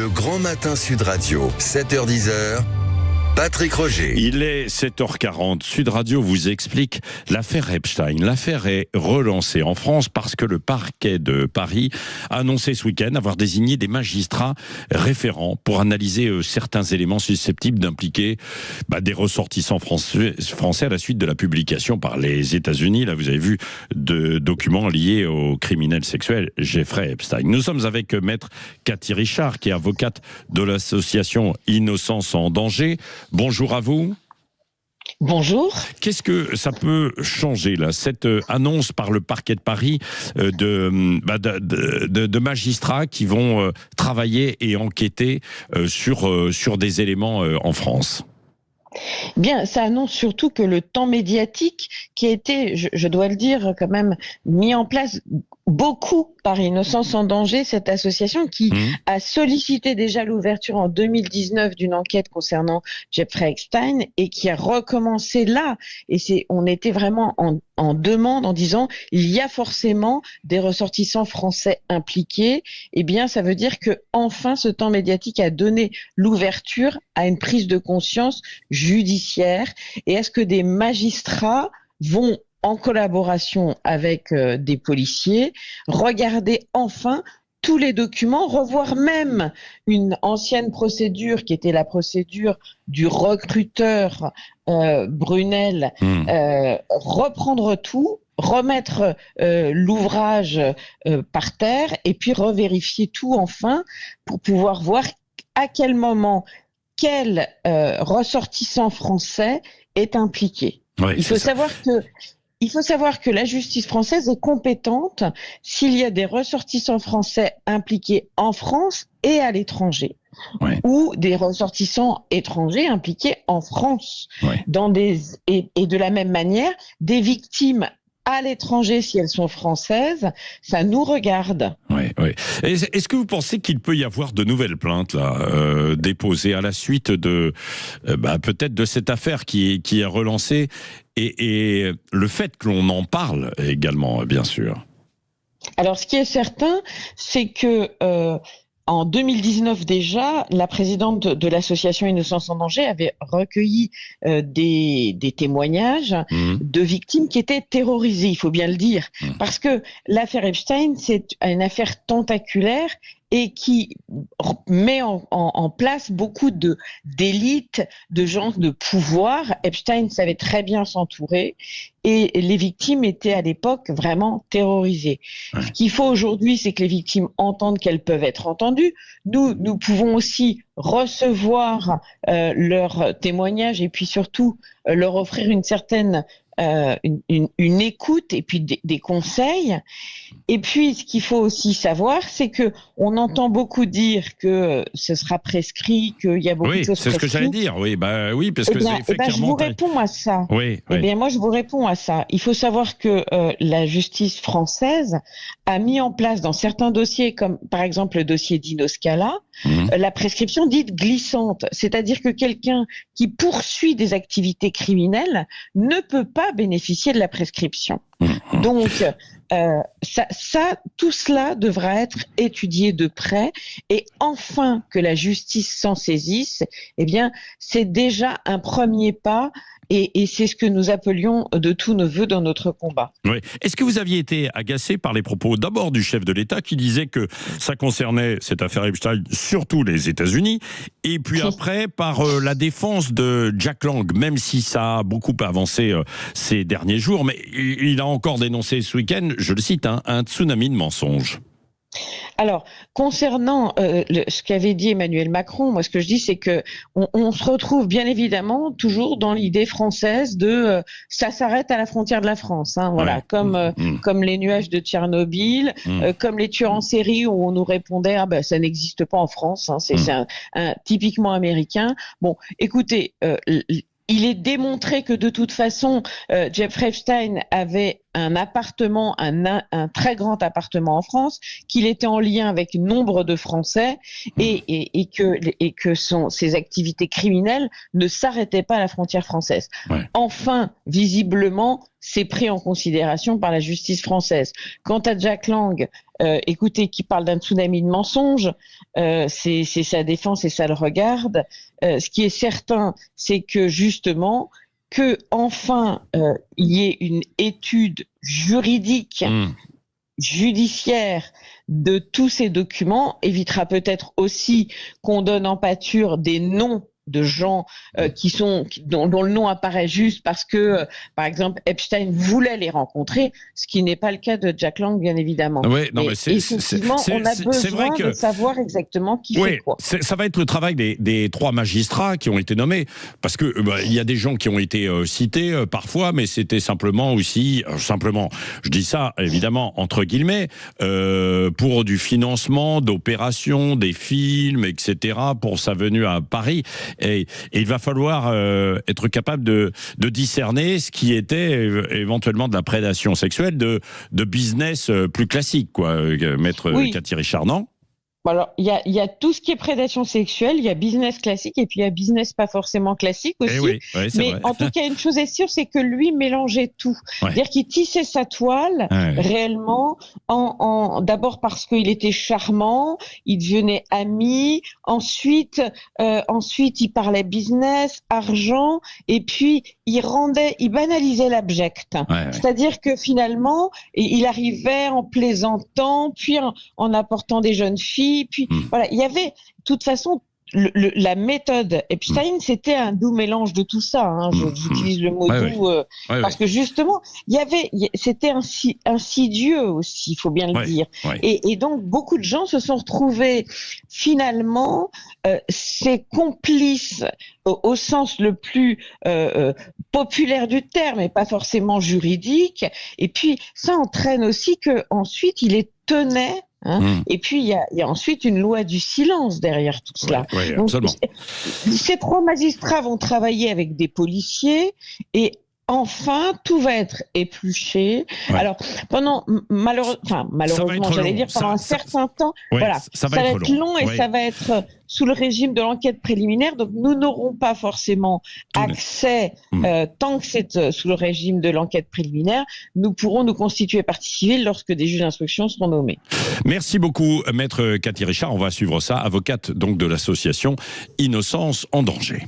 Le Grand Matin Sud Radio, 7h-10h. Patrick Roger. Il est 7h40. Sud Radio vous explique l'affaire Epstein. L'affaire est relancée en France parce que le parquet de Paris a annoncé ce week-end avoir désigné des magistrats référents pour analyser certains éléments susceptibles d'impliquer des ressortissants français à la suite de la publication par les États-Unis. Là, vous avez vu de documents liés au criminel sexuel Jeffrey Epstein. Nous sommes avec maître Cathy Richard, qui est avocate de l'association Innocence en danger. Bonjour à vous. Bonjour. Qu'est-ce que ça peut changer là, cette annonce par le parquet de Paris de magistrats qui vont travailler et enquêter sur des éléments en France? Bien, ça annonce surtout que le temps médiatique qui a été, je dois le dire, quand même mis en place beaucoup par Innocence en danger, cette association qui a sollicité déjà l'ouverture en 2019 d'une enquête concernant Jeffrey Epstein et qui a recommencé là. Et on était vraiment en demande en disant il y a forcément des ressortissants français impliqués. Eh bien, ça veut dire que enfin ce temps médiatique a donné l'ouverture à une prise de conscience judiciaire. Et est-ce que des magistrats vont, en collaboration avec des policiers, regarder enfin tous les documents, revoir même une ancienne procédure qui était la procédure du recruteur Brunel, reprendre tout, remettre l'ouvrage par terre et puis revérifier tout enfin pour pouvoir voir à quel moment quel ressortissant français est impliqué. Oui, Il faut savoir que la justice française est compétente s'il y a des ressortissants français impliqués en France et à l'étranger, ou des ressortissants étrangers impliqués en France. Et de la même manière, des victimes à l'étranger, si elles sont françaises, ça nous regarde. Est-ce que vous pensez qu'il peut y avoir de nouvelles plaintes là, déposées à la suite de peut-être de cette affaire qui est relancée et le fait que l'on en parle également, bien sûr? Alors, ce qui est certain, c'est que en 2019 déjà, la présidente de l'association Innocence en danger avait recueilli des témoignages de victimes qui étaient terrorisées, il faut bien le dire. Parce que l'affaire Epstein, c'est une affaire tentaculaire et qui met en place beaucoup d'élites, de gens de pouvoir. Epstein savait très bien s'entourer et les victimes étaient à l'époque vraiment terrorisées. Ce qu'il faut aujourd'hui, c'est que les victimes entendent qu'elles peuvent être entendues. Nous pouvons aussi recevoir leurs témoignages et puis surtout leur offrir une certaine une écoute et puis des conseils. Et puis, ce qu'il faut aussi savoir, c'est que on entend beaucoup dire que ce sera prescrit, qu'il y a beaucoup de choses prescrites. Oui, c'est ce que j'allais dire. Oui, parce que effectivement. Je vous réponds à ça. Moi, je vous réponds à ça. Il faut savoir que la justice française a mis en place dans certains dossiers, comme par exemple le dossier Dino Scala, la prescription dite glissante, c'est-à-dire que quelqu'un qui poursuit des activités criminelles ne peut pas bénéficier de la prescription. Donc, tout cela devra être étudié de près et enfin que la justice s'en saisisse, eh bien, c'est déjà un premier pas et c'est ce que nous appelions de tous nos voeux dans notre combat. Est-ce que vous aviez été agacé par les propos d'abord du chef de l'État qui disait que ça concernait cette affaire Epstein surtout les États-Unis et puis après par la défense de Jack Lang, même si ça a beaucoup avancé ces derniers jours, mais il a encore dénoncé ce week-end, je le cite, un tsunami de mensonges. Alors, concernant ce qu'avait dit Emmanuel Macron, moi ce que je dis c'est que on se retrouve bien évidemment toujours dans l'idée française de ça s'arrête à la frontière de la France, comme les nuages de Tchernobyl, comme les tueurs en série où on nous répondait ça n'existe pas en France, c'est typiquement américain. Bon, écoutez, il est démontré que de toute façon, Jeffrey Epstein avait un appartement, un très grand appartement en France, qu'il était en lien avec nombre de Français et que ses activités criminelles ne s'arrêtaient pas à la frontière française. Ouais. Enfin, visiblement, c'est pris en considération par la justice française. Quant à Jack Lang, écoutez, qui parle d'un tsunami de mensonges, c'est sa défense et ça le regarde. Ce qui est certain, c'est que justement, que enfin il y ait une étude juridique, judiciaire de tous ces documents évitera peut-être aussi qu'on donne en pâture des noms de gens dont le nom apparaît juste parce que, par exemple, Epstein voulait les rencontrer, ce qui n'est pas le cas de Jack Lang, bien évidemment. Oui, non, mais effectivement, on a besoin de savoir exactement qui fait quoi. Ça va être le travail des 3 magistrats qui ont été nommés, parce que il y a des gens qui ont été cités parfois, mais c'était simplement, je dis ça évidemment entre guillemets, pour du financement d'opérations, des films, etc., pour sa venue à Paris. Et il va falloir être capable de discerner ce qui était éventuellement de la prédation sexuelle, de business plus classique, quoi, maître Cathy Richard, non ? Alors, il y a tout ce qui est prédation sexuelle, il y a business classique et puis il y a business pas forcément classique aussi. Oui, mais vrai. En tout cas, une chose est sûre, c'est que lui mélangeait tout. Ouais. C'est-à-dire qu'il tissait sa toile réellement d'abord parce qu'il était charmant, il devenait ami, ensuite il parlait business, argent, et puis il banalisait l'abject. C'est-à-dire que finalement, il arrivait en plaisantant, puis en apportant des jeunes filles. Puis voilà, il y avait, de toute façon, la méthode Epstein, c'était un doux mélange de tout ça. Hein. J'utilise le mot doux parce que justement, c'était insidieux aussi, il faut bien le dire. Et donc, beaucoup de gens se sont retrouvés finalement ces complices au sens le plus populaire du terme, et pas forcément juridique. Et puis, ça entraîne aussi que ensuite il les tenait. Et puis, il y a ensuite une loi du silence derrière tout cela. Donc, ces 3 magistrats vont travailler avec des policiers et enfin, tout va être épluché. Alors, malheureusement, j'allais dire pendant un certain temps, ça va être long et ça va être sous le régime de l'enquête préliminaire. Donc, nous n'aurons pas forcément accès, tant que c'est sous le régime de l'enquête préliminaire, nous pourrons nous constituer partie civile lorsque des juges d'instruction seront nommés. Merci beaucoup, maître Cathy Richard. On va suivre ça, avocate donc de l'association Innocence en danger.